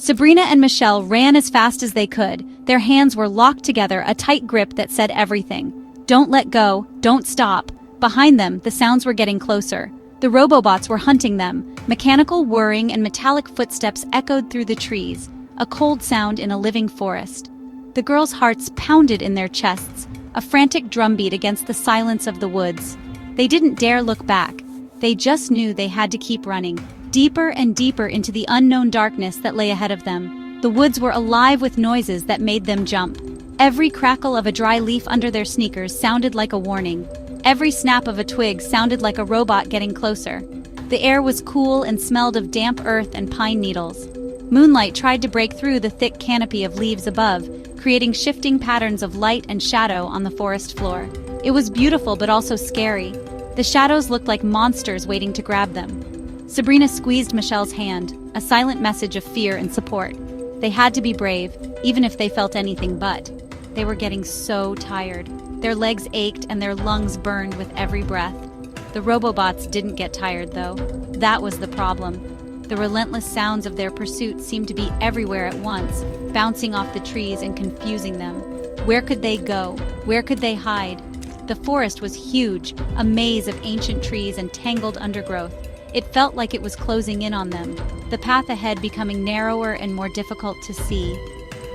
Sabrina and Michelle ran as fast as they could. Their hands were locked together, a tight grip that said everything. Don't let go, don't stop. Behind them, the sounds were getting closer. The Robobots were hunting them. Mechanical whirring and metallic footsteps echoed through the trees, a cold sound in a living forest. The girls' hearts pounded in their chests, a frantic drumbeat against the silence of the woods. They didn't dare look back. They just knew they had to keep running, deeper and deeper into the unknown darkness that lay ahead of them. The woods were alive with noises that made them jump. Every crackle of a dry leaf under their sneakers sounded like a warning. Every snap of a twig sounded like a robot getting closer. The air was cool and smelled of damp earth and pine needles. Moonlight tried to break through the thick canopy of leaves above, creating shifting patterns of light and shadow on the forest floor. It was beautiful but also scary. The shadows looked like monsters waiting to grab them. Sabrina squeezed Michelle's hand, a silent message of fear and support. They had to be brave, even if they felt anything but. They were getting so tired. Their legs ached and their lungs burned with every breath. The Robobots didn't get tired, though. That was the problem. The relentless sounds of their pursuit seemed to be everywhere at once, bouncing off the trees and confusing them. Where could they go? Where could they hide? The forest was huge, a maze of ancient trees and tangled undergrowth. It felt like it was closing in on them, the path ahead becoming narrower and more difficult to see.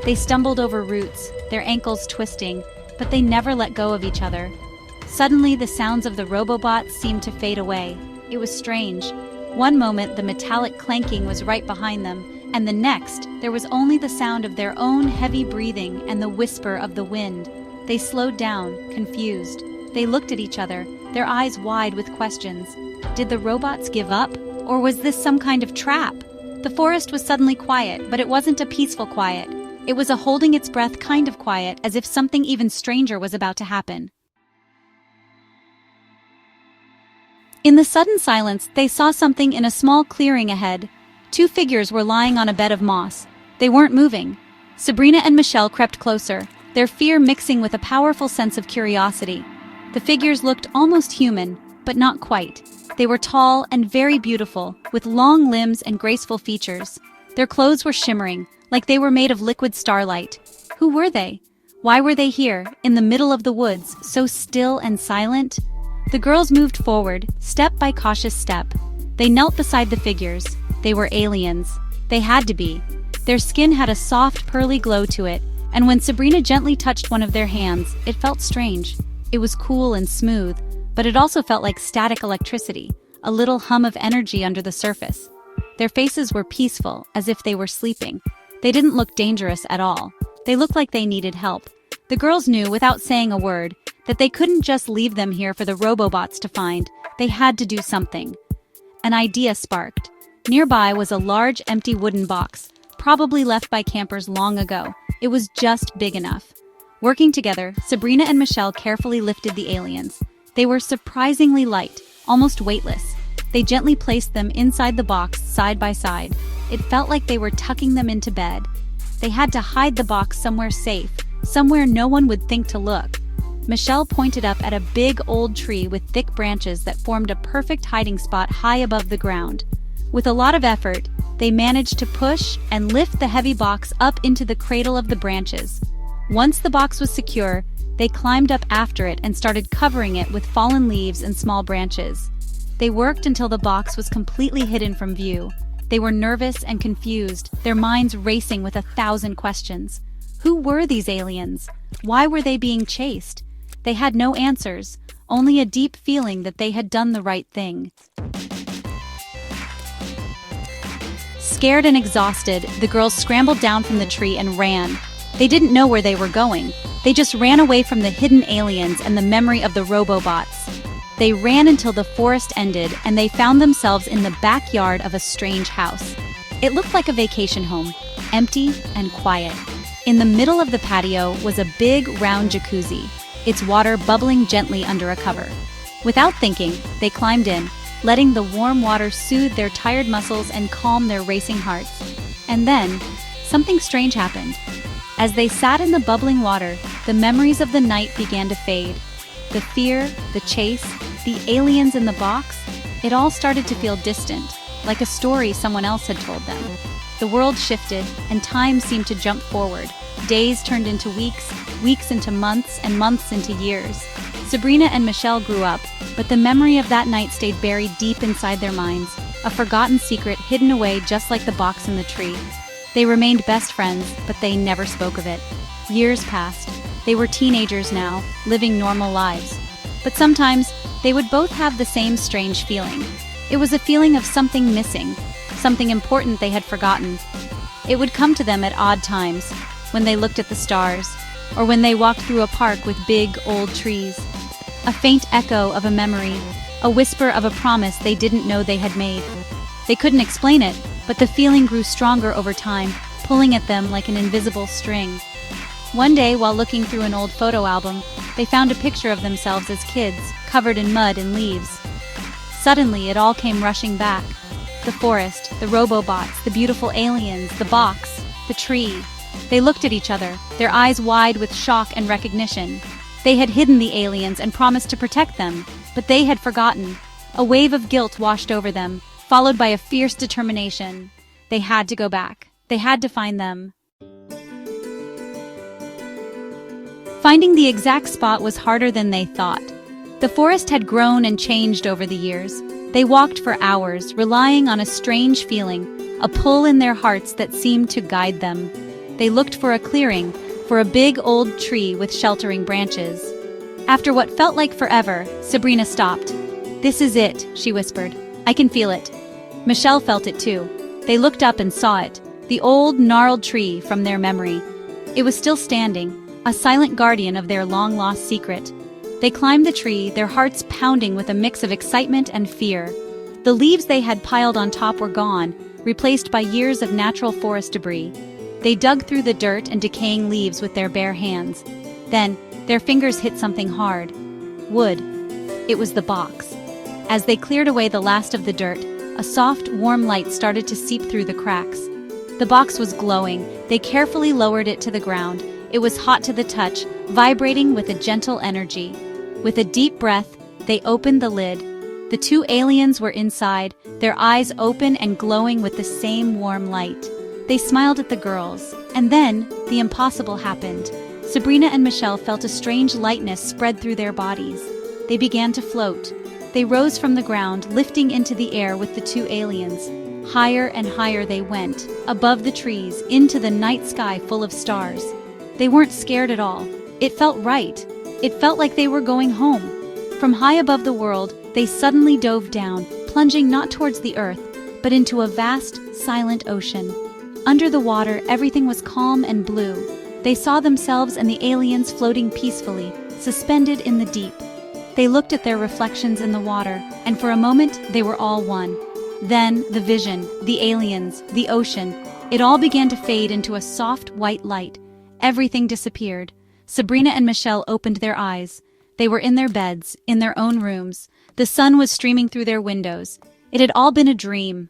They stumbled over roots, their ankles twisting, but they never let go of each other. Suddenly, the sounds of the Robobots seemed to fade away. It was strange. One moment, the metallic clanking was right behind them, and the next, there was only the sound of their own heavy breathing and the whisper of the wind. They slowed down, confused. They looked at each other, their eyes wide with questions. Did the robots give up? Or was this some kind of trap? The forest was suddenly quiet, but it wasn't a peaceful quiet. It was a holding its breath kind of quiet, as if something even stranger was about to happen. In the sudden silence, they saw something in a small clearing ahead. Two figures were lying on a bed of moss. They weren't moving. Sabrina and Michelle crept closer, their fear mixing with a powerful sense of curiosity. The figures looked almost human, but not quite. They were tall and very beautiful, with long limbs and graceful features. Their clothes were shimmering, like they were made of liquid starlight. Who were they? Why were they here, in the middle of the woods, so still and silent? The girls moved forward, step by cautious step. They knelt beside the figures. They were aliens. They had to be. Their skin had a soft, pearly glow to it, and when Sabrina gently touched one of their hands, it felt strange. It was cool and smooth, but it also felt like static electricity, a little hum of energy under the surface. Their faces were peaceful, as if they were sleeping. They didn't look dangerous at all. They looked like they needed help. The girls knew, without saying a word, that they couldn't just leave them here for the Robobots to find. They had to do something. An idea sparked. Nearby was a large, empty wooden box, probably left by campers long ago. It was just big enough. Working together, Sabrina and Michelle carefully lifted the aliens. They were surprisingly light, almost weightless. They gently placed them inside the box, side by side. It felt like they were tucking them into bed. They had to hide the box somewhere safe, somewhere no one would think to look. Michelle pointed up at a big old tree with thick branches that formed a perfect hiding spot high above the ground. With a lot of effort, they managed to push and lift the heavy box up into the cradle of the branches. Once the box was secure, they climbed up after it and started covering it with fallen leaves and small branches. They worked until the box was completely hidden from view. They were nervous and confused, their minds racing with 1,000 questions. Who were these aliens? Why were they being chased? They had no answers, only a deep feeling that they had done the right thing. Scared and exhausted, the girls scrambled down from the tree and ran. They didn't know where they were going. They just ran away from the hidden aliens and the memory of the Robobots. They ran until the forest ended, and they found themselves in the backyard of a strange house. It looked like a vacation home, empty and quiet. In the middle of the patio was a big, round jacuzzi, its water bubbling gently under a cover. Without thinking, they climbed in, letting the warm water soothe their tired muscles and calm their racing hearts. And then, something strange happened. As they sat in the bubbling water, the memories of the night began to fade. The fear, the chase, the aliens in the box, it all started to feel distant, like a story someone else had told them. the world shifted, and time seemed to jump forward. Days turned into weeks, weeks into months, and months into years. Sabrina and Michelle grew up, but the memory of that night stayed buried deep inside their minds, a forgotten secret hidden away just like the box in the tree. They remained best friends, but they never spoke of it. Years passed. They were teenagers now, living normal lives. But sometimes, they would both have the same strange feeling. It was a feeling of something missing, something important they had forgotten. It would come to them at odd times, when they looked at the stars, or when they walked through a park with big, old trees. A faint echo of a memory, a whisper of a promise they didn't know they had made. They couldn't explain it, but the feeling grew stronger over time, pulling at them like an invisible string. One day, while looking through an old photo album, they found a picture of themselves as kids, covered in mud and leaves. Suddenly, it all came rushing back. The forest, the robobots, the beautiful aliens, the box, the tree. They looked at each other, their eyes wide with shock and recognition. They had hidden the aliens and promised to protect them, but they had forgotten. A wave of guilt washed over them, followed by a fierce determination. They had to go back. They had to find them. Finding the exact spot was harder than they thought. The forest had grown and changed over the years. They walked for hours, relying on a strange feeling, a pull in their hearts that seemed to guide them. They looked for a clearing, for a big old tree with sheltering branches. After what felt like forever, Sabrina stopped. "This is it," she whispered. "I can feel it." Michelle felt it too. They looked up and saw it, the old, gnarled tree from their memory. It was still standing, a silent guardian of their long-lost secret. They climbed the tree, their hearts pounding with a mix of excitement and fear. The leaves they had piled on top were gone, replaced by years of natural forest debris. They dug through the dirt and decaying leaves with their bare hands. Then, their fingers hit something hard. Wood. It was the box. As they cleared away the last of the dirt, a soft, warm light started to seep through the cracks. The box was glowing. They carefully lowered it to the ground. It was hot to the touch, vibrating with a gentle energy. With a deep breath, they opened the lid. The two aliens were inside, their eyes open and glowing with the same warm light. They smiled at the girls, and then the impossible happened. Sabrina and Michelle felt a strange lightness spread through their bodies. They began to float. They rose from the ground, lifting into the air with the two aliens. Higher and higher they went, above the trees, into the night sky full of stars. They weren't scared at all. It felt right. It felt like they were going home. From high above the world, they suddenly dove down, plunging not towards the earth, but into a vast, silent ocean. Under the water, everything was calm and blue. They saw themselves and the aliens floating peacefully, suspended in the deep. They looked at their reflections in the water, and for a moment, they were all one. Then, the vision, the aliens, the ocean, it all began to fade into a soft, white light. Everything disappeared. Sabrina and Michelle opened their eyes. They were in their beds, in their own rooms. The sun was streaming through their windows. It had all been a dream.